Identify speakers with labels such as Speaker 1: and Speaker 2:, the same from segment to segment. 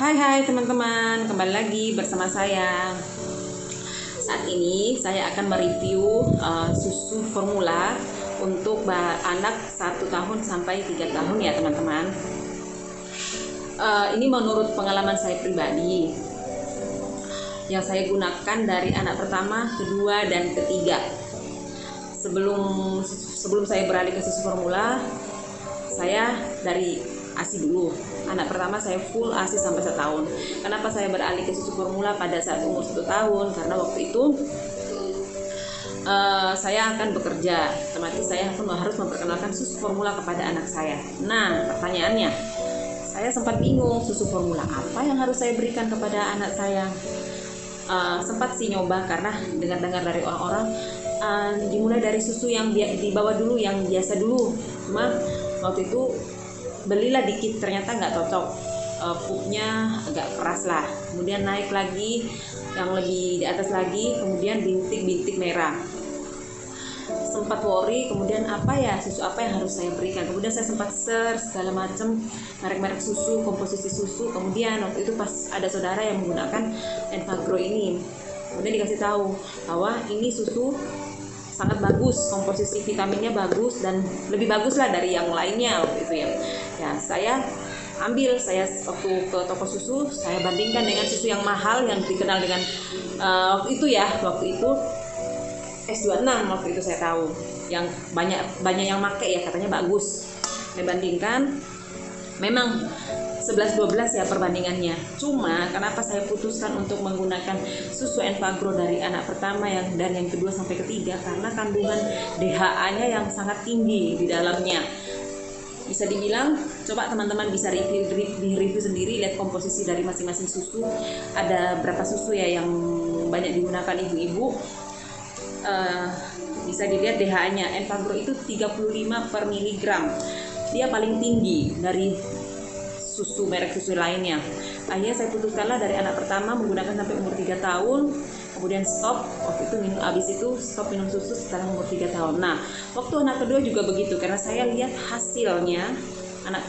Speaker 1: Hai teman-teman, kembali lagi bersama saya. Saat ini saya akan mereview susu formula untuk anak 1 tahun sampai 3 tahun ya teman-teman. Ini menurut pengalaman saya pribadi yang saya gunakan dari anak pertama, kedua, dan ketiga. Sebelum saya beralih ke susu formula, saya dari ASI dulu. Anak pertama saya full ASI sampai 1 tahun. Kenapa saya beralih ke susu formula pada saat umur 1 tahun? Karena waktu itu saya akan bekerja, otomatis saya pun harus memperkenalkan susu formula kepada anak saya. Nah, pertanyaannya, saya sempat bingung susu formula apa yang harus saya berikan kepada anak saya. Sempat sih nyoba karena dengar-dengar dari orang-orang dimulai dari susu yang dibawa dulu, yang biasa dulu. Cuma waktu itu belilah dikit, ternyata nggak cocok, pupnya agak keras lah. Kemudian naik lagi yang lebih di atas lagi, kemudian bintik-bintik merah. Sempat worry, kemudian susu apa yang harus saya berikan. Kemudian saya sempat search segala macam merek-merek susu, komposisi susu. Kemudian waktu itu pas ada saudara yang menggunakan Enfagro ini, kemudian dikasih tahu bahwa ini susu sangat bagus, komposisi vitaminnya bagus dan lebih bagus lah dari yang lainnya waktu itu ya. Ya, saya waktu ke toko susu, saya bandingkan dengan susu yang mahal yang dikenal dengan waktu itu S26, waktu itu saya tahu yang banyak yang make ya, katanya bagus. Saya bandingkan, memang 11-12 ya perbandingannya. Cuma kenapa saya putuskan untuk menggunakan susu Enfagro dari anak pertama dan yang kedua sampai ketiga, karena kandungan DHA-nya yang sangat tinggi di dalamnya. Bisa dibilang, coba teman-teman bisa review sendiri, lihat komposisi dari masing-masing susu. Ada berapa susu ya yang banyak digunakan ibu-ibu. Bisa dilihat DHA-nya. Enfagro itu 35 per miligram. Dia paling tinggi dari merek susu lainnya. Akhirnya saya putuskanlah dari anak pertama menggunakan sampai umur 3 tahun, kemudian stop. Waktu itu stop minum susu setelah umur 3 tahun. Nah, waktu anak kedua juga begitu, karena saya lihat hasilnya. Anak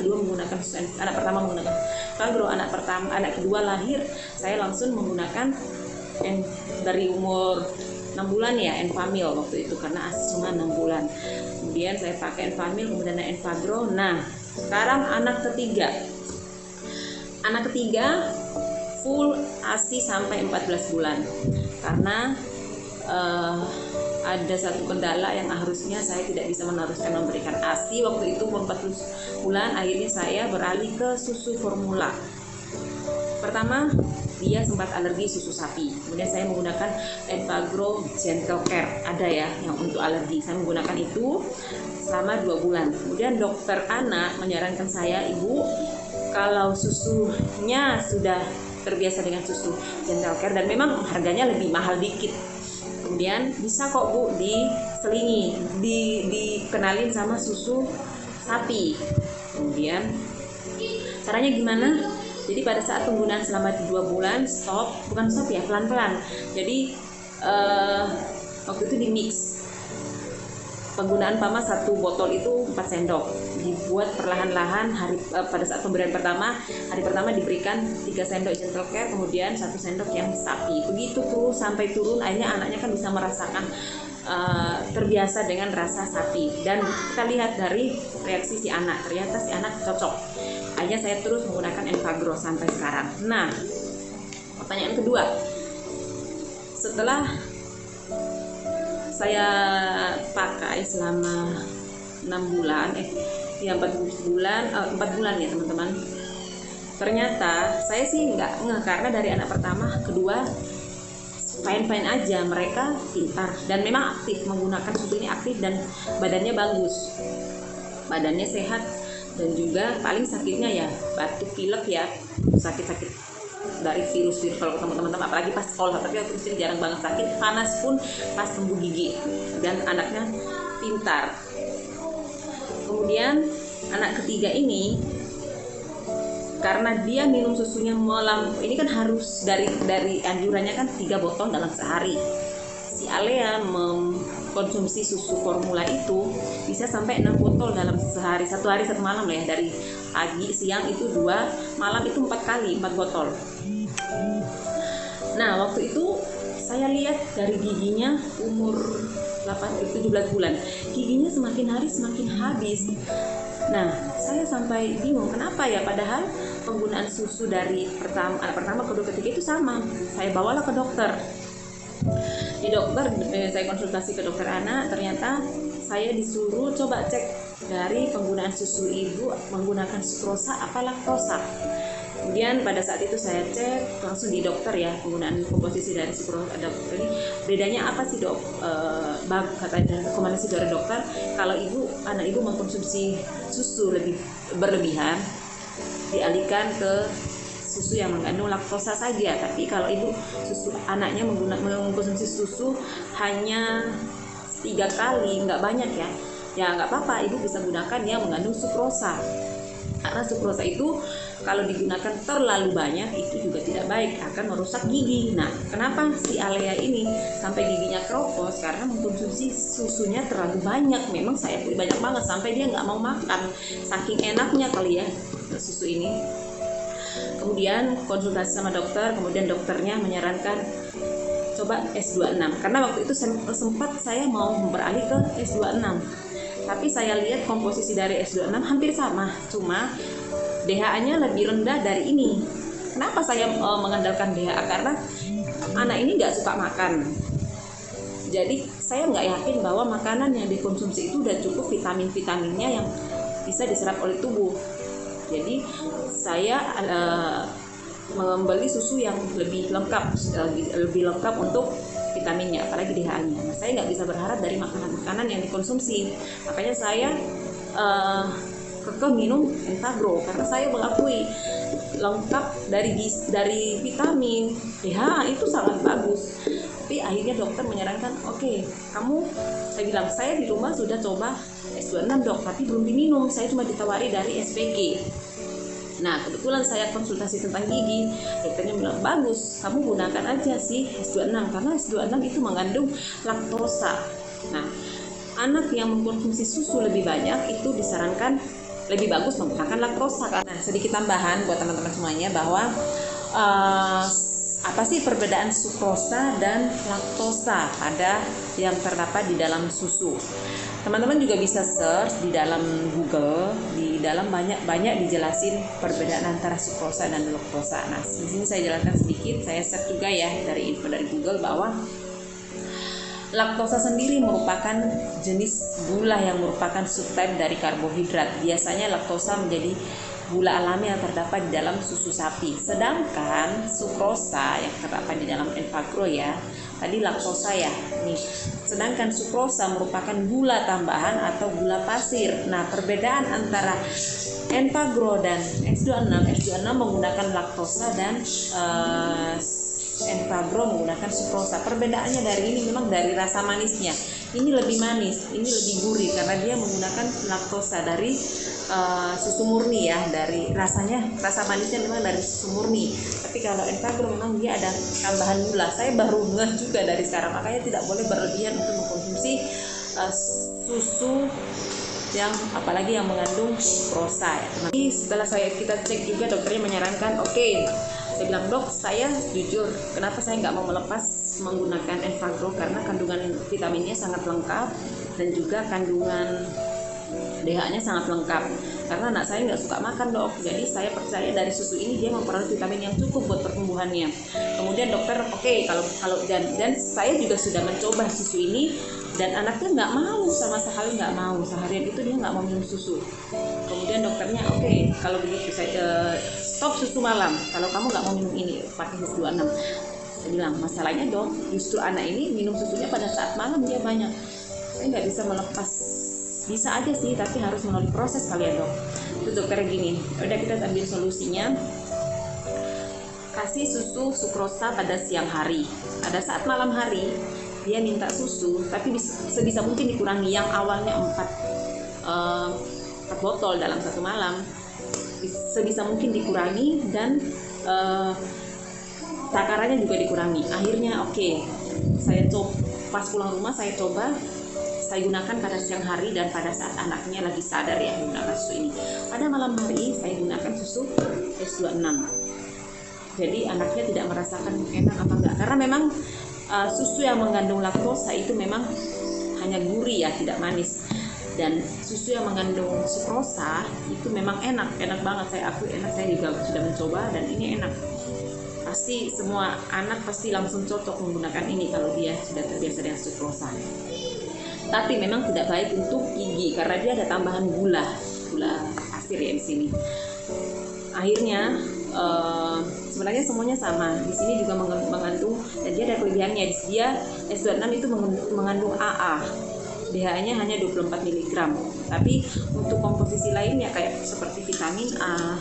Speaker 1: pertama menggunakan Enfagro, anak kedua lahir, saya langsung menggunakan dari umur 6 bulan ya, Enfamil waktu itu, karena ASI cuma 6 bulan. Kemudian saya pakai Enfamil, kemudian Enfagro. Nah, sekarang anak ketiga full ASI sampai 14 bulan. Karena ada satu kendala yang harusnya saya tidak bisa meneruskan memberikan ASI waktu itu umur 40 bulan. Akhirnya saya beralih ke susu formula. Pertama, dia sempat alergi susu sapi. Kemudian saya menggunakan Enfagro Gentle Care, ada ya yang untuk alergi. Saya menggunakan itu selama 2 bulan. Kemudian dokter anak menyarankan saya, ibu, kalau susunya sudah terbiasa dengan susu Gentle Care dan memang harganya lebih mahal dikit, kemudian bisa kok bu diselingi, dikenalin sama susu sapi. Kemudian caranya gimana? Jadi pada saat penggunaan selama 2 bulan bukan stop ya, pelan-pelan. Jadi waktu itu di mix. Penggunaan PAMA 1 botol itu 4 sendok. Dibuat perlahan-lahan. Pada saat pemberian pertama, hari pertama diberikan 3 sendok Gentle Care, kemudian 1 sendok yang sapi. Begitu terus sampai turun, akhirnya anaknya kan bisa merasakan terbiasa dengan rasa sapi. Dan kita lihat dari reaksi si anak, ternyata si anak cocok. Akhirnya saya terus menggunakan Enfagro sampai sekarang. Nah, pertanyaan kedua, setelah saya pakai selama 4 bulan ya teman-teman. Ternyata saya sih nggak karena dari anak pertama, kedua fine aja, mereka pintar dan memang aktif menggunakan susu ini, aktif dan badannya bagus, badannya sehat, dan juga paling sakitnya ya batuk pilek ya, sakit dari virus kalau ketemu teman-teman, apalagi pas sekolah. Tapi waktu itu jarang banget sakit, panas pun pas tumbuh gigi, dan anaknya pintar. Kemudian anak ketiga ini, karena dia minum susunya ini kan harus dari anjurannya kan 3 botol dalam sehari. Si Alea konsumsi susu formula itu bisa sampai 6 botol dalam sehari, satu hari satu malam lah ya, dari pagi siang itu 2, malam itu 4 kali 4 botol. Nah waktu itu saya lihat dari giginya umur 17 bulan, giginya semakin hari semakin habis. Nah saya sampai bingung kenapa ya, padahal penggunaan susu dari pertama kedua ketiga itu sama. Saya bawalah ke dokter. Di dokter saya konsultasi ke dokter anak, ternyata saya disuruh coba cek dari penggunaan susu ibu menggunakan sukrosa apa laktosa. Kemudian pada saat itu saya cek langsung di dokter ya, penggunaan komposisi dari sukrosa ini bedanya apa sih dok? Kata rekomendasi dari dokter, kalau anak ibu mengkonsumsi susu berlebihan, dialihkan ke susu yang mengandung laktosa saja. Tapi kalau anaknya mengkonsumsi susu hanya 3 kali, nggak banyak ya nggak apa-apa, ibu bisa gunakan yang mengandung sukrosa. Karena sukrosa itu kalau digunakan terlalu banyak itu juga tidak baik, akan merusak gigi. Nah kenapa si Alea ini sampai giginya keropos? Karena mengkonsumsi susunya terlalu banyak. Memang saya banyak banget sampai dia nggak mau makan, saking enaknya kali ya susu ini. Kemudian konsultasi sama dokter, kemudian dokternya menyarankan coba S26, karena waktu itu sempat saya mau beralih ke S26, tapi saya lihat komposisi dari S26 hampir sama, cuma DHA-nya lebih rendah dari ini. Kenapa saya mengandalkan DHA? Karena anak ini nggak suka makan, jadi saya nggak yakin bahwa makanan yang dikonsumsi itu udah cukup vitaminnya yang bisa diserap oleh tubuh. Jadi saya membeli susu yang lebih lengkap untuk vitaminnya, apalagi DHA-nya. Nah, saya nggak bisa berharap dari makanan yang dikonsumsi, makanya saya kekeh minum Entagro, karena saya mengakui lengkap dari vitamin, DHA itu sangat bagus. Tapi akhirnya dokter menyarankan, oke, saya bilang saya di rumah sudah coba S26 dok, tapi belum diminum, saya cuma ditawari dari SPG. Nah kebetulan saya konsultasi tentang gigi, dokternya bilang bagus, kamu gunakan aja sih S26, karena S26 itu mengandung laktosa. Nah anak yang mengkonsumsi susu lebih banyak itu disarankan lebih bagus menggunakan laktosa. Nah sedikit tambahan buat teman-teman semuanya bahwa apa sih perbedaan sukrosa dan laktosa pada yang terdapat di dalam susu? Teman-teman juga bisa search di dalam Google, di dalam banyak dijelasin perbedaan antara sukrosa dan laktosa. Nah, di sini saya jelaskan sedikit, saya search juga ya dari info dari Google bahwa laktosa sendiri merupakan jenis gula yang merupakan subtype dari karbohidrat. Biasanya laktosa menjadi gula alami yang terdapat di dalam susu sapi. Sedangkan sukrosa yang terdapat di dalam Entagro ya, tadi laktosa ya. Nih, sedangkan sukrosa merupakan gula tambahan atau gula pasir. Nah, perbedaan antara Entagro dan S26 menggunakan laktosa dan Entagro menggunakan sukrosa. Perbedaannya dari ini memang dari rasa manisnya. Ini lebih manis, ini lebih gurih karena dia menggunakan laktosa dari susu murni ya, dari rasa manisnya memang dari susu murni. Tapi kalau Entagro memang dia ada tambahan gula. Saya baru ngeh juga dari sekarang, makanya tidak boleh berlebihan untuk mengkonsumsi susu yang apalagi yang mengandung sukrosa ya. Jadi setelah kita cek juga dokternya menyarankan, oke, saya bilang dok, saya jujur kenapa saya nggak mau melepas menggunakan Entagro karena kandungan vitaminnya sangat lengkap dan juga kandungan DHA-nya sangat lengkap. Karena anak saya nggak suka makan dok, jadi saya percaya dari susu ini dia memperoleh vitamin yang cukup buat pertumbuhannya. Kemudian dokter, oke, kalau dan saya juga sudah mencoba susu ini dan anaknya nggak mau, sama sekali nggak mau, seharian itu dia nggak mau minum susu. Kemudian dokternya, oke, kalau begitu saya stop susu malam, kalau kamu nggak mau minum ini pakai S26. Saya bilang masalahnya dok, justru anak ini minum susunya pada saat malam dia banyak, saya nggak bisa melepas. Bisa aja sih, tapi harus melalui proses kali ya dok. Itu dokternya gini, udah kita ambil solusinya, kasih susu sukrosa pada siang hari. Pada saat malam hari dia minta susu, tapi sebisa mungkin dikurangi. Yang awalnya 4 botol dalam satu malam, sebisa mungkin dikurangi dan takarannya juga dikurangi. Akhirnya oke, saya coba pas pulang rumah saya coba saya gunakan pada siang hari dan pada saat anaknya lagi sadar ya menggunakan susu ini. Pada malam hari saya gunakan susu S26. Jadi anaknya tidak merasakan enak apa enggak, karena memang susu yang mengandung laktosa itu memang hanya gurih ya, tidak manis. Dan susu yang mengandung sukrosa itu memang enak banget, saya akui enak, saya juga sudah mencoba dan ini enak. Pasti semua anak pasti langsung cocok menggunakan ini kalau dia sudah terbiasa dengan sukrosa. Tapi memang tidak baik untuk gigi karena dia ada tambahan gula pasir ya di sini. Akhirnya sebenarnya semuanya sama. Di sini juga mengandung, dan dia ada kelebihannya. Dia S26 itu mengandung AA. DHA-nya hanya 24 mg. Tapi untuk komposisi lainnya kayak seperti vitamin A,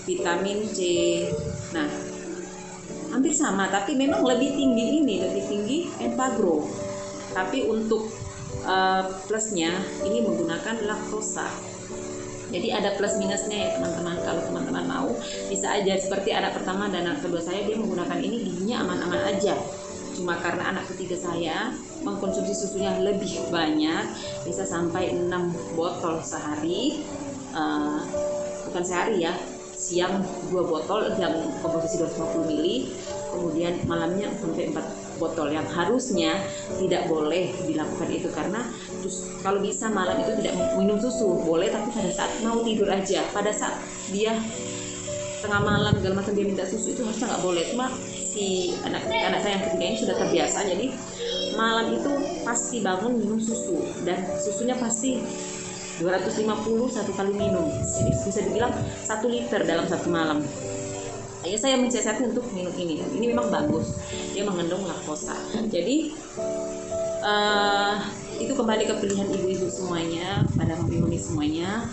Speaker 1: vitamin C. Nah, hampir sama, tapi memang lebih tinggi Enfagro. Tapi untuk plusnya ini menggunakan laktosa. Jadi ada plus minusnya ya teman-teman. Kalau teman-teman mau bisa aja seperti anak pertama dan anak kedua saya, dia menggunakan ini giginya aman-aman aja. Cuma karena anak ketiga saya mengkonsumsi susunya lebih banyak, bisa sampai 6 botol sehari. Bukan sehari ya, siang 2 botol yang komposisi 250 ml, kemudian malamnya sampai 4 botol, yang harusnya tidak boleh dilakukan itu karena kalau bisa malam itu tidak minum susu, boleh tapi pada saat mau tidur aja. Pada saat dia tengah malam segala macam dia minta susu itu harusnya nggak boleh. Cuma si anak saya yang ketiga ini sudah terbiasa, jadi malam itu pasti bangun minum susu dan susunya pasti 250 satu kali minum. Jadi bisa dibilang 1 liter dalam satu malam. Ayo saya mensiasati untuk minum ini. Ini memang bagus. Dia mengandung laktosa. Jadi itu kembali ke pilihan ibu-ibu semuanya, pada mami-mami semuanya.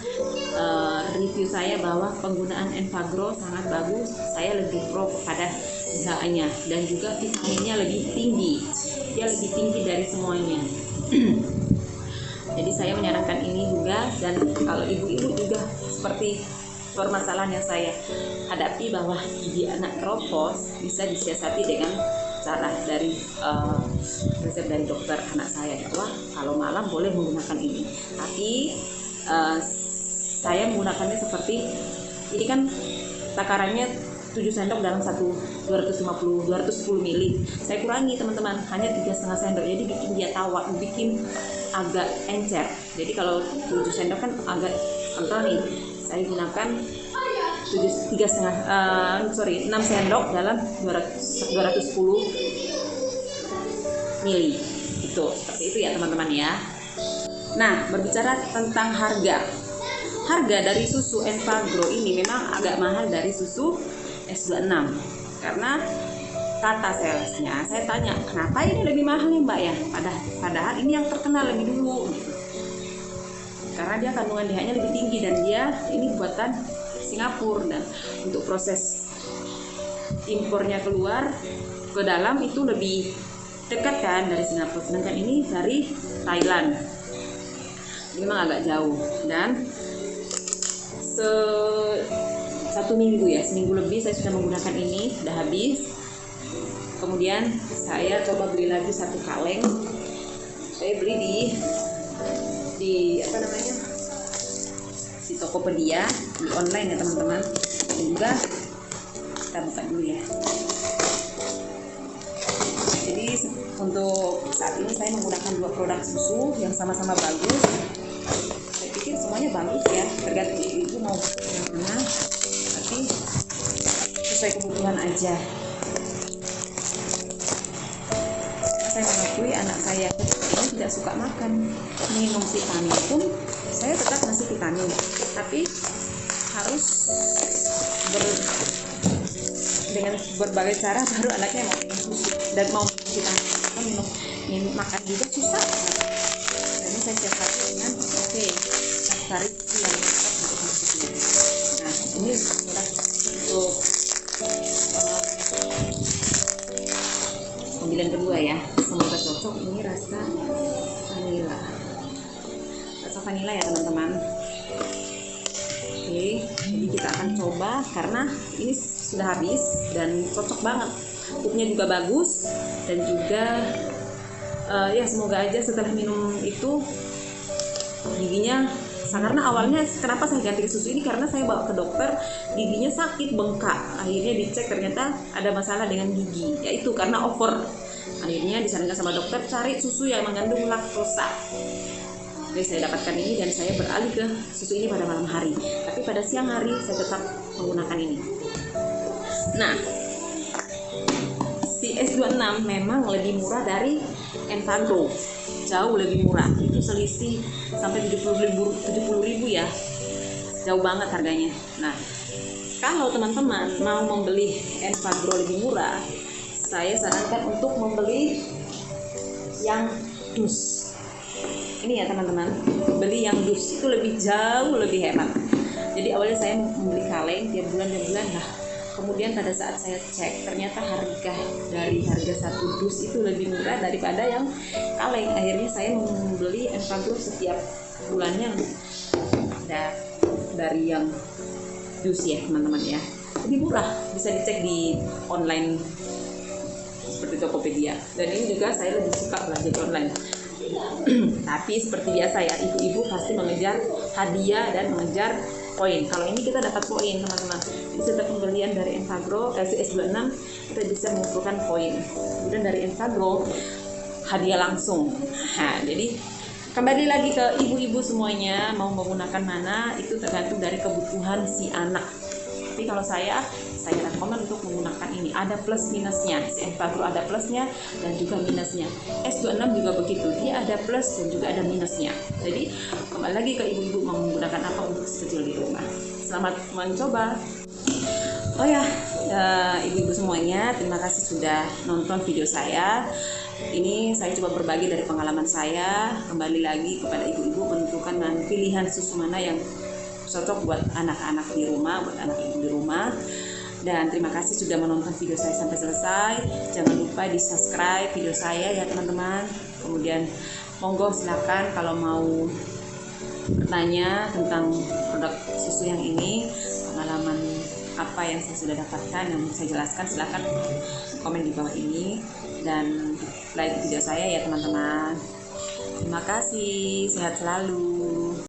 Speaker 1: Review saya bahwa penggunaan Enfagro sangat bagus. Saya lebih pro kepada DHA-nya dan juga vitaminnya lebih tinggi. Dia lebih tinggi dari semuanya. Jadi saya menyarankan ini juga, dan kalau ibu-ibu juga seperti permasalahan yang saya hadapi bahwa gigi anak keropos, bisa disiasati dengan cara dari resep dari dokter anak saya bahwa kalau malam boleh menggunakan ini. Tapi saya menggunakannya seperti ini kan takarannya 7 sendok dalam 210 ml. Saya kurangi teman-teman, hanya 3,5 sendok. Jadi bikin dia tawar, bikin agak encer. Jadi kalau 7 sendok kan agak kental nih. Saya gunakan 6 sendok dalam 210 ml. Itu seperti itu ya teman-teman ya. Nah, berbicara tentang harga dari susu Enfagro ini memang agak mahal dari susu S26, karena kata salesnya, saya tanya kenapa ini lebih mahal ya mbak ya, padahal ini yang terkenal lebih dulu gitu. Karena dia kandungan DHA-nya lebih tinggi dan dia ini buatan Singapura, dan untuk proses impornya keluar ke dalam itu lebih dekat kan dari Singapura, sedangkan ini dari Thailand. Ini memang agak jauh, dan seminggu lebih saya sudah menggunakan ini, sudah habis. Kemudian saya coba beli lagi 1 kaleng. Saya beli di si Tokopedia, di online ya teman-teman. Dan juga kita buka dulu ya. Jadi untuk saat ini saya menggunakan 2 produk susu yang sama-sama bagus. Saya pikir semuanya bagus ya, tergantung ibu mau yang mana, tapi sesuai kebutuhan aja. Saya mengakui anak saya ini tidak suka makan, minum vitamin pun saya tetap ngasih vitamin, tapi harus dengan berbagai cara baru anaknya mau minum susu dan mau vitamin. Minum makan juga susah. Dan ini saya siapkan dengan cari susu yang tepat untuk susu. Nah, ini adalah untuk pembelian kedua ya, semoga cocok. Ini rasa vanila ya teman-teman. Oke, jadi kita akan coba karena ini sudah habis dan cocok banget. Kupnya juga bagus dan juga Ya semoga aja setelah minum itu giginya, karena awalnya kenapa saya ganti ke susu ini karena saya bawa ke dokter, giginya sakit, bengkak. Akhirnya dicek ternyata ada masalah dengan gigi, yaitu karena over. Akhirnya disarankan sama dokter cari susu yang mengandung laktosa. Jadi saya dapatkan ini dan saya beralih ke susu ini pada malam hari, tapi pada siang hari saya tetap menggunakan ini. Nah, si S26 memang lebih murah dari Enfagrow, jauh lebih murah, itu selisih sampai 70.000 ya, jauh banget harganya. Nah, kalau teman-teman mau membeli Enfagrow lebih murah, saya sarankan untuk membeli yang dus. Ini ya teman-teman, beli yang dus itu jauh lebih hemat. Jadi awalnya saya membeli kaleng tiap bulan, nah kemudian pada saat saya cek ternyata harga satu dus itu lebih murah daripada yang kaleng. Akhirnya saya membeli Enfagrow setiap bulannya dari yang dus ya teman-teman ya, lebih murah, bisa dicek di online seperti Tokopedia. Dan ini juga saya lebih suka belanja di online. Tapi seperti biasa ya, ibu-ibu pasti mengejar hadiah dan mengejar poin. Kalau ini kita dapat poin teman-teman. Jadi setiap pembelian dari Enfagrow S26 kita bisa mengumpulkan poin. Kemudian dari Enfagrow hadiah langsung. Nah, jadi kembali lagi ke ibu-ibu semuanya, mau menggunakan mana itu tergantung dari kebutuhan si anak. Tapi kalau saya rekomen untuk menggunakan ini, ada plus minusnya. Si Enfagrow ada plusnya dan juga minusnya. S26 juga begitu, dia ada plus dan juga ada minusnya. Jadi kembali lagi ke ibu-ibu mau menggunakan apa untuk si kecil di rumah. Selamat mencoba. Oh ya, ibu-ibu semuanya, terima kasih sudah nonton video saya. Ini saya coba berbagi dari pengalaman saya. Kembali lagi kepada ibu-ibu menentukan pilihan susu mana yang cocok buat anak-anak di rumah, buat anak ibu di rumah. Dan terima kasih sudah menonton video saya sampai selesai. Jangan lupa di subscribe video saya ya teman-teman. Kemudian monggo silakan kalau mau bertanya tentang produk susu yang ini, pengalaman apa yang saya sudah dapatkan yang saya jelaskan, silakan komen di bawah ini dan like video saya ya teman-teman. Terima kasih, sehat selalu.